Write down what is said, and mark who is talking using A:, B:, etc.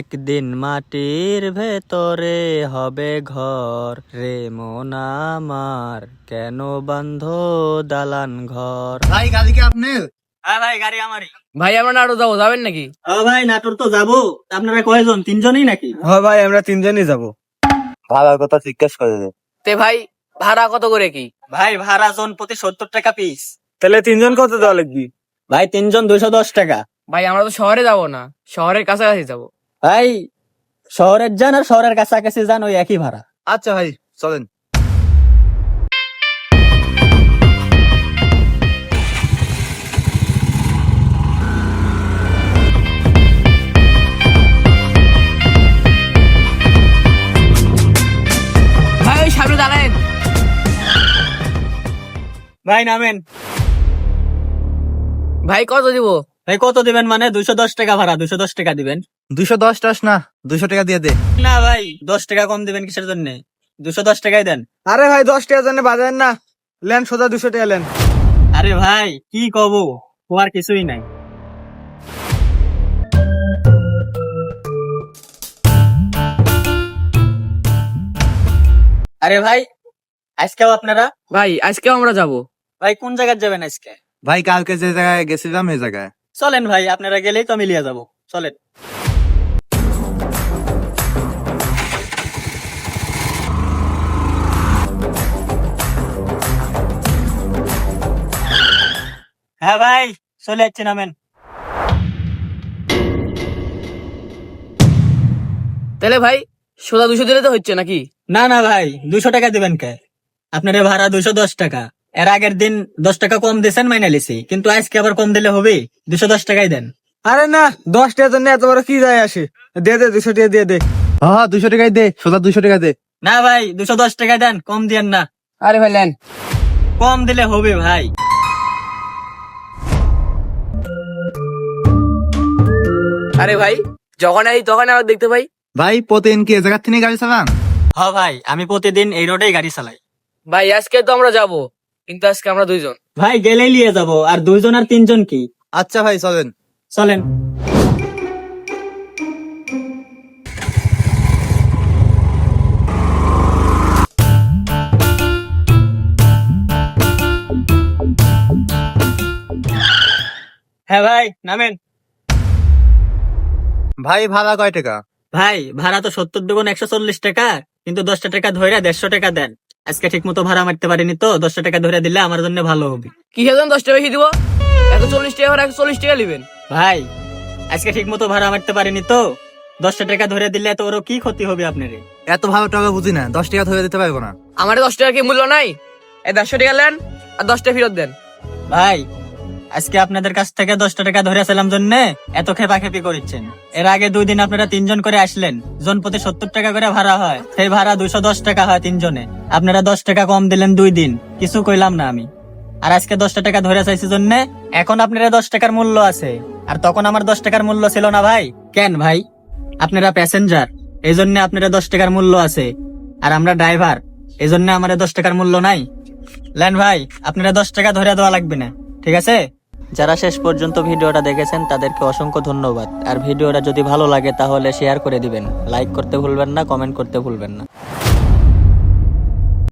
A: একদিন মাটির ভেতরে হবে ঘর রে মন আমার, কেন বাঁধো দালান ঘর।
B: ভাই গাড়ি কি আপনার?
A: হ্যাঁ ভাই, গাড়ি আমারই।
C: ভাই আমরা নাটোর যাবো, যাবেন নাকি?
A: ও ভাই, নাটোর তো যাবো। আপনারা কয়জন? তিনজনই নাকি?
B: হ্যাঁ ভাই, আমরা তিনজনই যাবো। ভাড়ার কথা জিজ্ঞেস করে দে।
C: তে ভাই ভাড়া কত করে কি?
A: ভাই ভাড়া জন প্রতি 70 টাকা পিস।
B: তাহলে তিনজন কত দেওয়া লাগবে?
A: ভাই তিনজন 210 টাকা।
C: ভাই আমরা তো শহরে যাবো না, শহরের কাছাকাছি যাবো।
A: ভাই শহরের যান আর শহরের কাছাকাছি যান, ওই একই ভাড়া।
B: আচ্ছা ভাই চলেন।
C: ভাই ওই সামনে দাঁড়ান।
A: ভাই নামেন।
C: ভাই কত দিব?
A: ভাই কত দিবেন মানে? 210 টাকা ভাড়া, 210 টাকা দিবেন।
B: 210 টাস না, 200 টাকা দিয়ে দে।
A: না ভাই, 10 টাকা কম দিবেন কিসের জন্য? 210 টাকাই দেন।
B: আরে ভাই 10 টাকার জন্য বাজারেন না, লেন সোজা 200 টাকা লেন।
A: আরে ভাই কি কব, হওয়ার কিছুই নাই। আরে ভাই আজকেও আপনারা?
C: ভাই আজকেও আমরা যাবো।
A: ভাই কোন জায়গায় যাবেন আজকে?
B: ভাই কালকে যে জায়গায় গেছিলাম এই জায়গায়।
A: চলেন ভাই, আপনারা গেলেই তো মিলিয়ে যাব, চলেন। হ্যাঁ ভাই চলে যাচ্ছি, নামেন।
C: তাহলে ভাই সোজা 200 দিলে তো হচ্ছে নাকি?
A: না না ভাই, 200 টাকা দিবেন কে? আপনার ভাড়া 210 টাকা। এর আগের দিন 10 টাকা কম দিয়েছেন, মাইনা লিছি, কিন্তু আজকে আবার কম দিলে হবে? 210 টাকাই দেন।
B: আরে না, 10 টাকার জন্য এত বড় কি যায় আসে? দে দে 200 টাকা দিয়ে দে। হ্যাঁ 200 টাকাই দে, সোজা 200 টাকা দে।
A: না ভাই 210 টাকা দেন, কম দিয়েন না।
C: আরে ভাই লেন।
A: কম দিলে হবে ভাই।
C: আরে ভাই যখন আই তখন আবার দেখতে পাই।
B: ভাই প্রতিদিন কি এই জায়গা থেকে গাড়ি চালান?
A: হ্যাঁ ভাই, আমি প্রতিদিন এই রোডেই গাড়ি চালাই।
C: ভাই আজকে তো আমরা যাবো, কিন্তু আজকে আমরা দুইজন।
A: ভাই গেলেই নিয়ে যাব, আর দুইজন আর তিনজন কি?
B: আচ্ছা ভাই চলেন।
A: চলেন। হ্যাঁ ভাই নামেন।
B: ভাই ভাড়া কয় টাকা?
A: ভাই ভাড়া তো 70 দুগুণ 140 টাকা, কিন্তু 10 টাকা ধরে 150 টাকা দেন। আজকে ঠিক মতো ভাড়া মারতে পারিনি তো, 10 টাকা ধরে দিলে আমার জন্য ভালো হবে।
C: কি হেজন 10 টাকা বেশি দিব? 140 টাকা আর 140 টাকা নেবেন।
A: ভাই আজকে ঠিক মতো ভাড়া মারতে পারিনি তো, 10 টাকা ধরে দিলে তো ওরও কি ক্ষতি হবে আপনার?
B: এত ভালো টাকা বুঝি না, 10 টাকা ধরে দিতে পারবো না।
C: আমার 10 টাকা কি মূল্য নাই? এই 150 টাকা নেন আর 10 টাকা ফেরত দেন।
A: ভাই আজকে আপনাদের কাছ থেকে 10 টাকা ধরে আসলাম জন্য এত খেপাখেপি করছেন। এর আগে 2 দিন আপনারা 3 জন করে আসলেন, জন প্রতি 70 টাকা করে ভাড়া হয়, সেই ভাড়া 210 টাকা হয় 3 জনে। আপনারা 10 টাকা কম দিলেন 2 দিন, কিছু কইলাম না আমি। আর আজকে 10 টাকা ধরে চাইছি জন্য এখন আপনারা 10 টাকার মূল্য আছে, আর তখন আমার 10 টাকার মূল্য ছিল না ভাই। কেন ভাই? আপনারা প্যাসেঞ্জার, এই জন্য আপনারা 10 টাকার মূল্য আছে, আর আমরা ড্রাইভার, এই জন্য আমার 10 টাকার মূল্য নাই। লেন ভাই, আপনারা 10 টাকা ধরে দেওয়া লাগবে না, ঠিক আছে? যারা শেষ পর্যন্ত ভিডিওটা দেখেছেন তাদেরকে অসংখ্য ধন্যবাদ। আর ভিডিওটা যদি ভালো লাগে তাহলে শেয়ার করে দিবেন, লাইক করতে ভুলবেন না, কমেন্ট করতে ভুলবেন না।